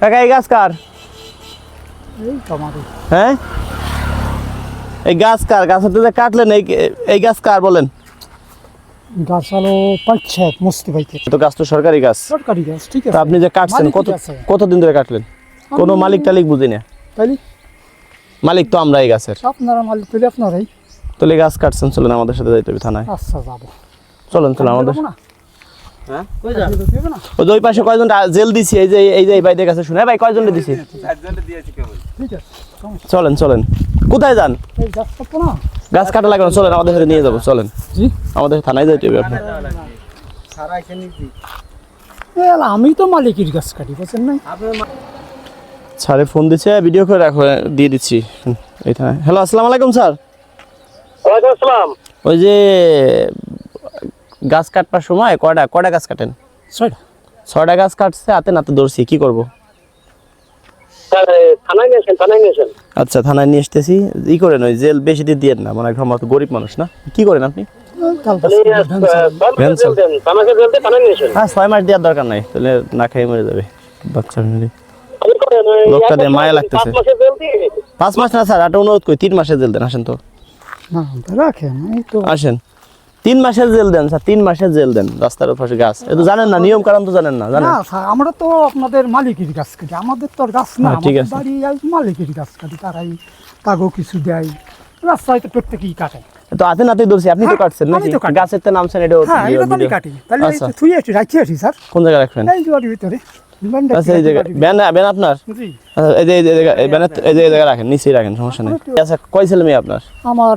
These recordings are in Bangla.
কাকা এই গাছ কার? হ্যাঁ এই গাছ কার? গাছের যে কাটলেন এই গাছ কার বলেন? গাছ হলো পঞ্চায়েত মুস্তি ভাইকে। তো গাছ তো সরকারি গাছ। সরকারি গাছ, ঠিক আছে। তা আপনি যে কাটছেন কতদিন ধরে কাটলেন? কোনো মালিক টালিক বুঝি না। তাইলে মালিক তো আমরা এই গাছের। আপনারা মালিক তাইলে আপনারাই। তাহলে গাছ কাটছেন, চলেন আমাদের সাথে যাইতে হবে থানায়। আচ্ছা যাবো। চলেন আমাদের। হ্যাঁ কই যান? ওই পাশে কয়জন জেল দিছি, এই যে ভাইদের কাছে শুনে। ভাই কয়জন দিছি? একজনকে দিয়েছি কেবল। ঠিক আছে চলেন কোথায় যান? এই গাছ কাটবো না। গাছ কাটা লাগবে না, চলেন আমাদের সাথে নিয়ে যাবো। চলেন জি আমাদের থানায় যাইতে হবে। আপনি সারা এখানে কি? আমি তো মালিকের গাছ কাটি, বুঝছেন না? স্যারে ফোন দিচ্ছে, ভিডিও করে রাখো, দিয়ে দিচ্ছি এই থানায়। হ্যালো, আসসালামু আলাইকুম স্যার। ওয়ালাইকুম আসসালাম। ওই যে গাছ কাটবার সময় কয়টা গাছ কাটেন? 6টা গাছ কাটছে, হাতে নাতে ধরছি, কি করব? থানায় নিয়েছেন। আচ্ছা থানায় নিয়ে আসতেছি। ই করেন, ওই জেল বেশি দিন দিয়ে না, মানে আমরা তো গরিব মানুষ না। কি করেন আপনি? হ্যাঁ 6 মাস দেওয়ার দরকার নাই, তাহলে না খেয়ে মরে যাবে বাচ্চা মিলে। লোকটা দিয়ে মায়া লাগতেছে। 5 মাস না স্যার, একটা অনুরোধ করি 3 মাসের জেল দেন। আসেন তো, রাখেন আসেন। 3 মাসের জেল দেন স্যার, 3 মাসের জেল দেন। রাস্তার পাশে গাছ, এ তো জানেন না, নিয়ম কারণ তো জানেন না। জানেন আমরা তো আপনাদের মালিকের গাছ কাটি, আমাদের তো আর গাছ না। ঠিক আছে, বাড়ি মালিকের গাছ কাটি, তারাই তাগো কিছু দেয়। রাস্তায় তো প্রত্যেকেই কাটে। তো হাতে নাতে ধরছি, আপনি তো কাটছেন নাকি? গাছের তো নামছেন, এটা কাটি। তাহলে তুই এসে রাখি আসি স্যার। কোন জায়গায় রাখবেন? এই বাড়ির ভিতরে। আচ্ছা এই জায়গায় ব্যান আপনার? জি। এই যে এই জায়গায় রাখেন, নিচেই রাখেন, সমস্যা নেই। আচ্ছা কয় ছেলে মেয়ে আপনার? আমার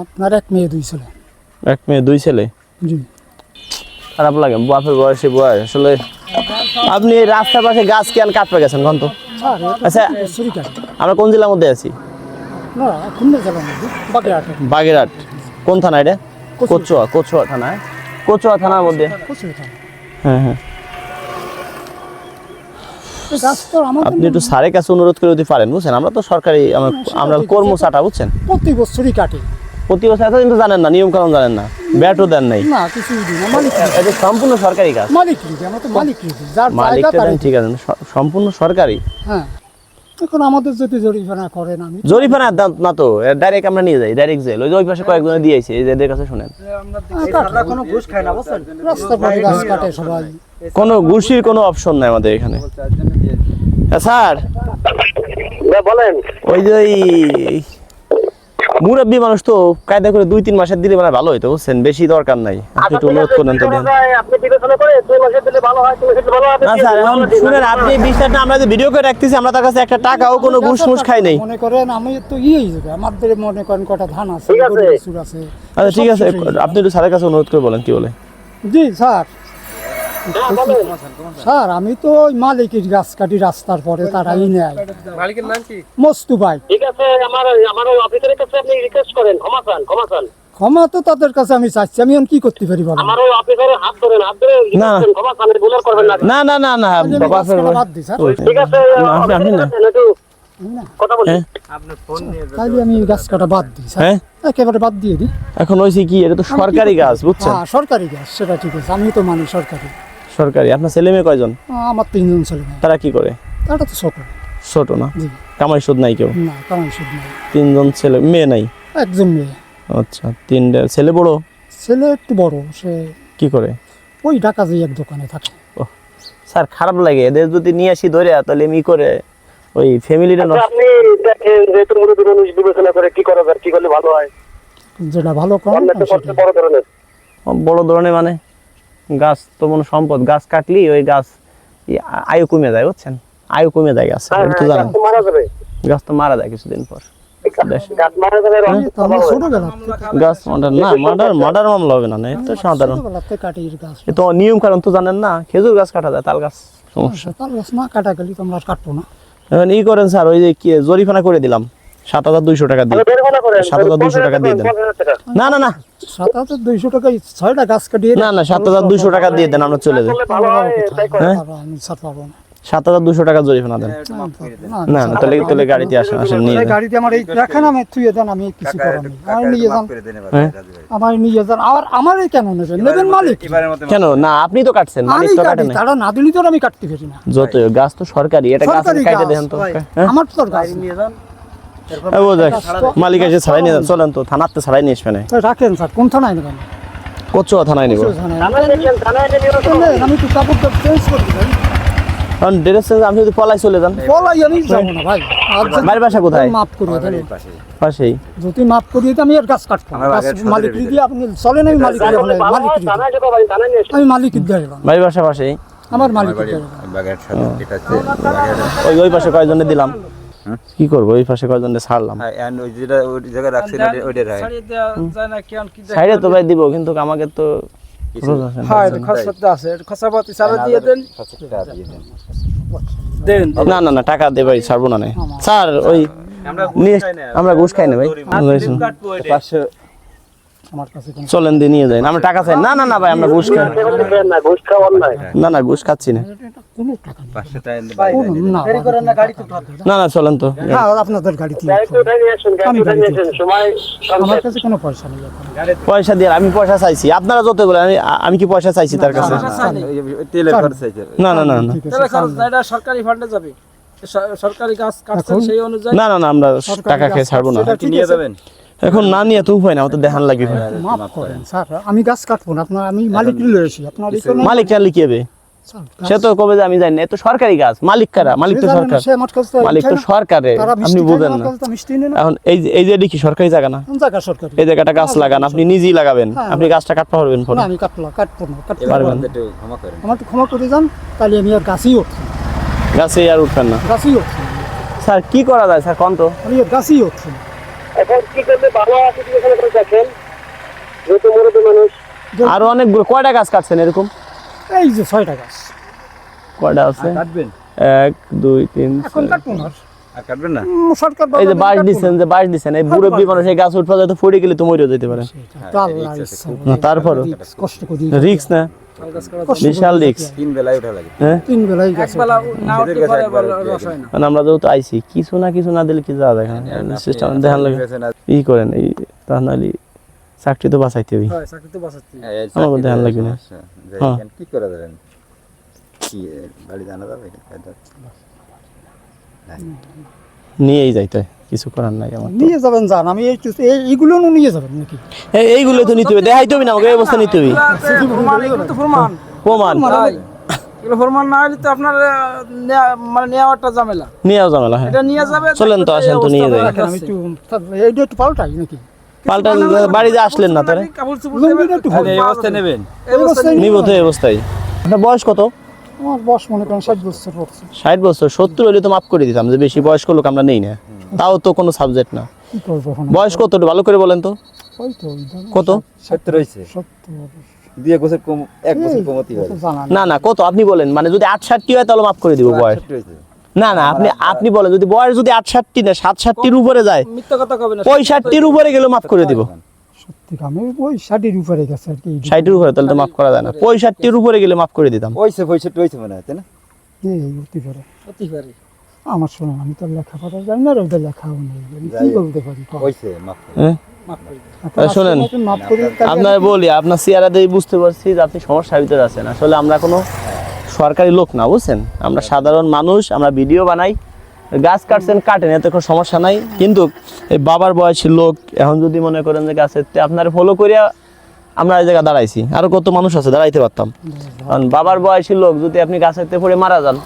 আপনার 1 মেয়ে 2 ছেলে। 1 মেয়ে 2 ছেলে। জি। খারাপ লাগে, বাপের বয়স আসলে। আপনি এই রাস্তার পাশে গাছ কেন কাটতে গেছেন কোন তো? আচ্ছা আমরা কোন জেলার মধ্যে আছি? না খুলনা জেলার মধ্যে, বাগেরহাট। কোন থানা এটা? কচুয়া থানায়। কচুয়া থানার মধ্যে। হ্যাঁ আপনি একটু স্যারের কাছে অনুরোধ করে দিতে পারেন, বুঝছেন? আমরা তো সরকারি, আমরা কর্মচাটা, বুঝছেন? প্রতি বছরই কাটে। প্রতি বছর এত কিন্তু জানেন না, নিয়ম কানুন জানেন না, ব্যাটও দেন নাই। না কিছুই দিই না, মালিক এটা সম্পূর্ণ সরকারি কাজ। মালিক আমরা তো মালিক যার মালিক ঠিক আছে, সম্পূর্ণ সরকারি। হ্যাঁ এখন আমাদের যদি জরিমানা করেন, আমি জরিমানা না তো, ডাইরেক্ট আমরা নিয়ে যাই, ডাইরেক্ট জেল। ওই পাশে কয়েকজনে দিয়েছে, এদের কাছে শুনেন। আমরা কোনো ঘুষ খাই না, বুঝছেন? রাস্তার পাশে গাছ কাটে সবাই, কোনো ঘুষির কোনো অপশন নাই আমাদের এখানে। স্যার বলেন। ওই যে মুরব্বী মানুষ তো, কায়দা করে 2-3 মাসের দিলে মানে ভালো হইতো, বুঝছেন? বেশি দরকার নাই, আপনি একটু অনুরোধ করেন তো। আপনি বিবেচনা করে 2 মাসের দিলে ভালো হয়, 2 মাসের ভালো হবে। না স্যার, এখন শুনেন, আপনি বিশ্বাস না, আমরা যে ভিডিও করে রাখতেছি, আমরা তার কাছে একটা টাকাও কোনো ঘুষ খাই নাই। মনে করেন আমি তো আমাদের মনে করেন কটা ধান আছে, কিছু আছে। আচ্ছা ঠিক আছে, আপনি একটু স্যারের কাছে অনুরোধ করে বলেন, কি বলে? জি স্যার। স্যার আমি তো ওই মালিকের গাছ কাটি, রাস্তার পরে তারাই নেয়। মালিকের নাম কি? মস্তু ভাই। ঠিক আছে, আমার ওই অফিসারের কাছে আপনি রিকোয়েস্ট করেন, ক্ষমা চান। ক্ষমা তো তাদের কাছে আমি চাচ্ছি, আমি এখন কি করতে পারি বলেন? আমার ওই অফিসারের হাত ধরে ক্ষমা চান, ভুল করবেন না। না বাদ দিই স্যার। ঠিক আছে, আপনি না কথা বলুন। আপনার ফোন নিয়ে তাইলে আমি গাছ কাটা বাদ দিই স্যার, একেবারে বাদ দিয়ে দিই। এখন হইছে কি, এটা তো সরকারি গাছ, বুঝছেন? হ্যাঁ সরকারি গাছ, সেটা ঠিক আছে, আমি তো মানি সরকারি। আপনার ছেলে মেয়ে কয়জন? আমার 3 জন ছেলে মেয়ে। তারা কি করে? তারা তো ছোট না? জি। কামাই সুদ নাই কেউ? না কামাই সুদ নাই। 3 জন ছেলে, মেয়ে নাই? 1 জন মেয়ে। আচ্ছা 3টা ছেলে। বড় ছেলে একটু বড়, সে কি করে? ওই ঢাকা যে এক দোকানে থাকে। স্যার খারাপ লাগে, এদের যদি নিয়ে আসি ধরে, তাহলে এমনি করে ওই ফ্যামিলিটা নষ্ট। আপনি দেখেন যেহেতু মুরব্বী মানুষ বিবেচনা করে কি করা যায়, কি করলে ভালো হয়। যেটা ভালো করেন বড় ধরনের, মানে গাছ তো মনে সম্পদ, গাছ কাটলি ওই গাছ আয়ু কমে যায়, বুঝছেন? আয়ু কমে যায় গাছ, এটা তো জানেন। গাছ তো মারা যায় কিছুদিন পর। গাছ মার্ডার মামলা হবে না, এটা সাধারণ। তো নিয়ম কারণ তো জানেন না, খেজুর গাছ কাটা যায়, তাল গাছ সমস্যা। তাল গাছ না কাটা গেলে তো আমরা কাটবো না। এখন ই করেন স্যার, ওই যে কি জরিমানা করে দিলাম 7,200 টাকা দিয়ে। 7,200 টাকা দিয়ে দেন। না 7,200 টাকায় 6টা গাছ কাটিয়ে। না 7,200 টাকা দিয়ে দেন, আমরা চলে যাই। 7,200 টাকা জরিমানা দেন। না না, তাহলে গাড়িতে আসেন, নিয়ে যান। গাড়িতে আমার এই রাখেন, আমি থুয়ে দেন, আমি কিছু করার নেই, আমার নিয়ে যান, হ্যাঁ? আমার নিয়ে যান। আর আমারই কেন নেবেন মালিক? কেন না, আপনি তো কাটছেন, মালিক আমি তো কাটি, কাটে না। তারা না দিলি তো আর আমি কাটতে পারি না। যত গাছ তো সরকারি, এটা গাছ সরকারি কাটে গাছ, দেখেন তো। ভাই, হ্যাঁ? আমার তো গাছ নিয়ে যান ও দেখ, মালিক এসে ছাড়াই নিয়ে যান, চলেন তো থানাতে ছাড়াই নিয়ে আসবেন। তো রাখেন স্যার, কোন থানায় নেবেন? কচুয়া থানায় নিব। আমি তো কাপড় চেঞ্জ করে দিবেন। কারণ ড্রেস চেঞ্জ, আপনি যদি পলাই চলে যান। বলাই আমি যাবো না ভাই, আর যদি বাড়ির বাসা কোথায়? মাফ করিয়ে দেন, পাশেই। যদি মাফ করিয়ে দেন আমি আর গাছ কাটবো না। গাছ মালিক দিয়ে আপনি চলেন, আমি মালিক দিয়ে মালিক আমি মালিক দিয়ে এলাম, বাড়ির বাসা পাশেই। আমার মালিক দিয়ে ওই পাশে কয়জনে দিলাম, কি করবো, ওই পাশে কয়জনে ছাড়লাম। সাইডে তো ভাই দিব, কিন্তু আমাকে তো খরচ আছে না। হ্যাঁ, খরচা আছে, খরচাপাতি সারা দিয়ে দেন। দেন না না না, টাকা দে ভাই, ছাড়বো না। স্যার ওই আমরা ঘুষ খাই না ভাই, আমার কাছে কোনো চলেন দিয়ে নিয়ে যাই, আমরা টাকা চাই না। না না ভাই, আমরা ঘুষ খাই না, ঘুষ খাওয়ার নাই। না, না ঘুষ খাচ্ছি না। কোনো টাকা নেই, কোনো না দেরি করেন না, গাড়ি তো না না, চলেন তো। হ্যাঁ, আপনাদের গাড়িতে গাড়িতে উঠে নিয়ে আসুন, গাড়িতে উঠে নিয়ে আসুন, সময় আমার কাছে কোনো পয়সা নেই এখন। পয়সা দিয়ে আমি পয়সা চাইছি, আপনারা যত বলে আমি কি পয়সা চাইছি তার কাছে? না না না না, ঠিক আছে, তাহলে খরচ না, এটা সরকারি ফান্ডে যাবে, সরকারি গাছ কাটছেন সেই অনুযায়ী। না না না, আমরা টাকা খেয়ে ছাড়বো না। সেটা ঠিক আছে, এখন না নিয়ে তো উপায় না, ও তো দেখান লাগবে। মাফ করেন স্যার, আমি গাছ কাটবো না, আপনার আমি মালিক নিয়ে এসেছি, আপনার মালিক আর লিখিয়ে সে তো কবে যে আমি জানি না, এ তো সরকারি গাছ, মালিক কারা? মালিক তো সরকার, মালিক তো সরকারে, আপনি বুঝেন না। এখন এই যে কি সরকারি জায়গা না, এই জায়গাটা গাছ লাগান, আপনি নিজেই লাগাবেন, আপনি গাছটা কাটতে পারবেন পরে? আমি কাটবো না, কাটতে পারবেন? আমার তো ক্ষমা করে যান, তাহলে আমি আর গাছই উঠছি না, গাছে আর উঠবেন না। গাছই উঠছি না, স্যার কি করা যায় স্যার, কোন তো? আমি আর গাছই উঠছি না। এখন কি করলে ভালো আছে কি এখানে করে দেখেন, যেহেতু মুরব্বী মানুষ। আরো অনেক কয়টা গাছ কাটছেন এরকম? এই যে 6টা গাছ কয়টা আছে? 1 2 3 এখন কাটবো না, কাটবেন না? সরকার এই যে বাঁশ দিচ্ছেন, এই বুড়ো মানুষ এই গাছ উঠতে যায় তো পড়ে গেলে তো মরে যেতে পারে। না তারপরও কষ্ট করি, রিস্ক না, বিশাল রিস্ক। 3 বেলায় ওঠা লাগে। হ্যাঁ, 3 বেলাই গাছ একবেলা না উঠতে পারে রস হয় না। মানে আমরা যেহেতু আইছি, কিছু না দিলে কি যাওয়া যায়? সিস্টেম দেখান লাগে, ই করেন এই, তাহলে চাকরি তো বাঁচাইতে হবে। হয়, চাকরি তো বাঁচাচ্ছি। আমার ধ্যান লাগবে না। হ্যাঁ। কি করে দেবেন? কি বাড়ি জানা যাবে? নিয়েই যাইতে হয়, কিছু করার নাই আমার। নিয়ে যাবেন, যান, আমি এইগুলো নিয়ে যাবেন নাকি? এইগুলো তো নিতে হবে, দেখাইতে হবে না আমাকে, এই অবস্থা নিতে হবে। এগুলো তো প্রমাণ। প্রমাণ তাই। এগুলো প্রমাণ না হলে তো আপনার মানে নেওয়াটা ঝামেলা। নিয়েও ঝামেলা। হ্যাঁ এটা নিয়ে যাবে, চলেন তো, আসেন তো, নিয়ে যাই। রাখেন, আমি একটু পাল্টাই নাকি? পাল্টা বাড়িতে আসলেন না তারে, কাপড় চোপড় লুঙ্গিটা দেবেন, একটু তাহলে এই অবস্থায় নেবেন? এই অবস্থায় নিব তো এই অবস্থায়। আপনার বয়স কত? আমার বয়স মনে করেন 60 বছর পড়ছে। 60 বছর। 70 হলে তো মাফ করে দিতাম, যে বেশি বয়স্ক লোক আমরা নেই না, তাও তো কোনো সাবজেক্ট না। কি করবো এখন? বয়স কত ভালো করে বলেন তো, ওই তো ওই ধরনের কত? 70 হইছে। 70 2 বছর কম, 1 বছর কমতি হয়। তো জানা নেই। না না, কত আপনি বলেন, মানে যদি 68 হয় তাহলে মাফ করে দিব বয়স। 68 হইছে। না না, আপনি বলেন, যদি বয়স যদি 68 না 67 উপরে যায়, মিথ্যা কথা কবে না। 65 উপরে গেলে মাফ করে দিব। সত্যি আমি ওই 60-এর উপরে গেছে আর কি। 60 উপরে তাহলে তো মাফ করা যায় না, 65 উপরে গেলে মাফ করে দিতাম। হইছে 65 হইছে মনে হয়, তাই না? এই হতে পারে। হতেই পারে। আমার শোনো, আমি তো লেখাপড়া জানি না, আর ওদের লেখাও নেই, আমি কি বলতে পারি? হইছে মাফ করে। হ্যাঁ মাফ করে দিন। শোনেন, মাফ করে দিতে আপনার বলি, আপনার চেহারা দিয়ে বুঝতে পারছি যে আপনি সমস্যার ভিতরে আছেন। আসলে আমরা কোনো সরকারি লোক না, বুঝছেন, আমরা সাধারণ মানুষ, আমরা ভিডিও বানাই। গাছ কাটছেন কাটেন, এতে কোনো সমস্যা নাই, কিন্তু এই বাবার বয়সী লোক এখন যদি মনে করেন যে গাছের আপনার ফলো করিয়া আমরা এই জায়গায় দাঁড়াইছি, আরো কত মানুষ আছে দাঁড়াইতে পারতাম। কারণ বাবার বয়সী লোক যদি আপনি গাছের পড়ে মারা যান,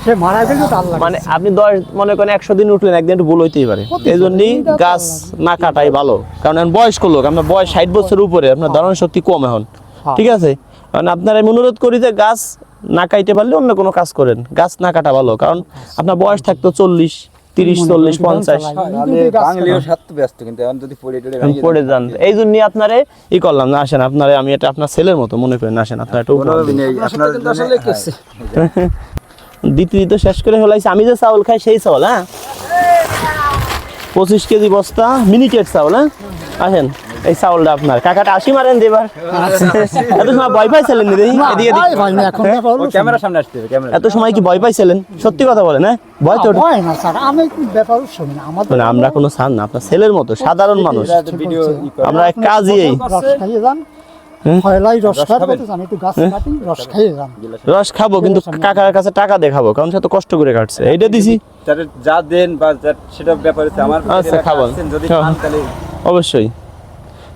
সে মারা গেলে তো আল্লাহ মানে আপনি 10 মনে করেন 100 দিন উঠলেন, একদিন একটু ভুল হইতেই পারে। এই জন্যই গাছ না কাটাই ভালো, কারণ এখন বয়স্ক লোক, আপনার বয়স 60 বছর উপরে, আপনার ধারণ শক্তি কম এখন, ঠিক আছে? কারণ আপনার আমি অনুরোধ করি যে গাছ না কাটতে পারলে অন্য কোনো কাজ করেন, গাছ না কাটা ভালো। কারণ আপনার বয়স থাকতো 40 30 40 50 বাঙালিও স্বার্থ ব্যস্ত, কিন্তু এখন যদি পড়ে যান, এই জন্যই আপনারে ই করলাম না, আসেন আপনারে আমি এটা আপনার ছেলের মতো মনে করেন, আসেন আপনার একটু আপনার কিন্তু আসলে কেছে। দিতে শেষ করে ফেলাইছি। আমি যে চাউল খাই সেই চাউল, হ্যাঁ 25 কেজি বস্তা মিনিকেট চাউল। হ্যাঁ আসেন। এই চাউলটা আপনার কাকাটা 80 মারেন দিবার এত সময় ভয় পাইছিলেন না দেখি এদিকে এদিকে। ভাই ভাই না, এখন ব্যাপার হলো ক্যামেরার সামনে আসতে হবে ক্যামেরা এত সময় কি ভয় পাইছিলেন সত্যি কথা বলেন হ্যাঁ ভয় তো ভয় না স্যার, আমি কি ব্যাপার শুনি না আমাদের মানে আমরা কোনো সান না আপনার ছেলের মতো সাধারণ মানুষ ভিডিও আমরা এক কাজই এই রস খাইয়ে যান, পয়লাই রস খাওয়ার কথা জানি, একটু গাছ কাটি রস খাইয়ে যান। রস খাবো কিন্তু কাকার কাছে টাকা দেখাবো কারণ সে তো কষ্ট করে কাটছে এইটা দিছি তাদের যা দেন বা সেটা ব্যাপারে আমার আচ্ছা, খাবো। যদি হ্যাঁ। খান তাহলে অবশ্যই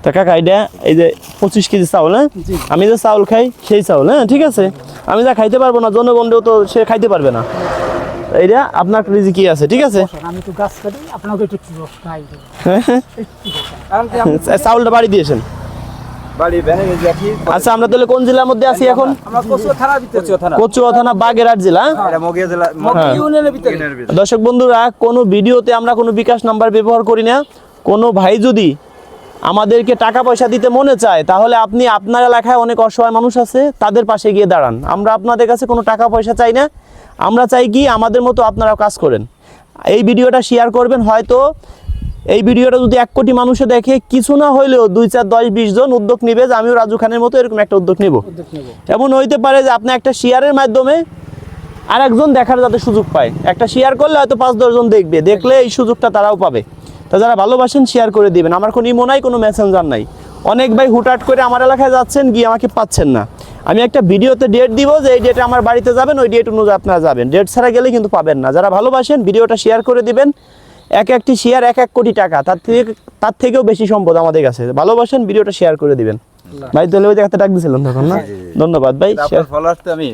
তা কাকা এটা এই যে 25 কেজি চাউল হ্যাঁ আমি যে চাউল খাই সেই চাউল হ্যাঁ ঠিক আছে আমি যা খাইতে পারবো না জনগণেও তো সে খাইতে পারবে না এইটা আপনার রিজিক কি আছে ঠিক আছে আমি একটু গাছ কাটি, আপনাকে একটু রস খাই দেবো। কারণ কি আমরা চাউলটা বাড়ি দিয়েছেন বাড়ি ভ্যানে রাখি আচ্ছা আমরা তাহলে কোন জেলার মধ্যে আছি এখন কচুয়া থানার ভিতরে কচুয়া থানা কচুয়া থানা বাগেরহাট জেলা হ্যাঁ? এটা মগিয়া জেলা হ্যাঁ। ইউনিয়নের ভিতরে দর্শক বন্ধুরা কোনো ভিডিওতে আমরা কোনো বিকাশ নাম্বার ব্যবহার করি না কোনো ভাই যদি আমাদেরকে টাকা পয়সা দিতে মনে চায় তাহলে আপনি আপনার এলাকায় অনেক অসহায় মানুষ আছে তাদের পাশে গিয়ে দাঁড়ান আমরা আপনাদের কাছে কোনো টাকা পয়সা চাই না আমরা চাই কি আমাদের মতো আপনারাও কাজ করেন এই ভিডিওটা শেয়ার করবেন হয়তো এই ভিডিওটা যদি 1 কোটি মানুষে দেখে কিছু না হইলেও 2 4 10 20 জন উদ্যোগ নিবে যে আমিও রাজু খানের মতো এরকম একটা উদ্যোগ নিব এমন হইতে পারে যে আপনি একটা শেয়ারের মাধ্যমে আর একজন দেখার যাতে সুযোগ পায় একটা শেয়ার করলে হয়তো 5-10 জন দেখবে দেখলে এই সুযোগটা তারাও পাবে তা যারা ভালোবাসেন শেয়ার করে দিবেন আমার কোনো ইমো নাই কোনো মেসেঞ্জার নাই অনেক ভাই হুটহাট করে আমার এলাকায় যাচ্ছেন গিয়ে আমাকে পাচ্ছেন না আমি একটা ভিডিওতে ডেট দিব যে এই ডেটে আমার বাড়িতে যাবেন ওই ডেট অনুযায়ী আপনারা যাবেন ডেট ছাড়া গেলে কিন্তু পাবেন না যারা ভালোবাসেন ভিডিওটা শেয়ার করে দিবেন একটি শেয়ার 1 কোটি টাকা তার থেকেও বেশি সম্পদ আমাদের কাছে ভালোবাসেন ভিডিওটা শেয়ার করে দিবেন ভাই তাহলে ওই জায়গাতে ডাক দিয়েছিলাম তখন না ধন্যবাদ ভাই আপনার ফলোয়ার তো আমি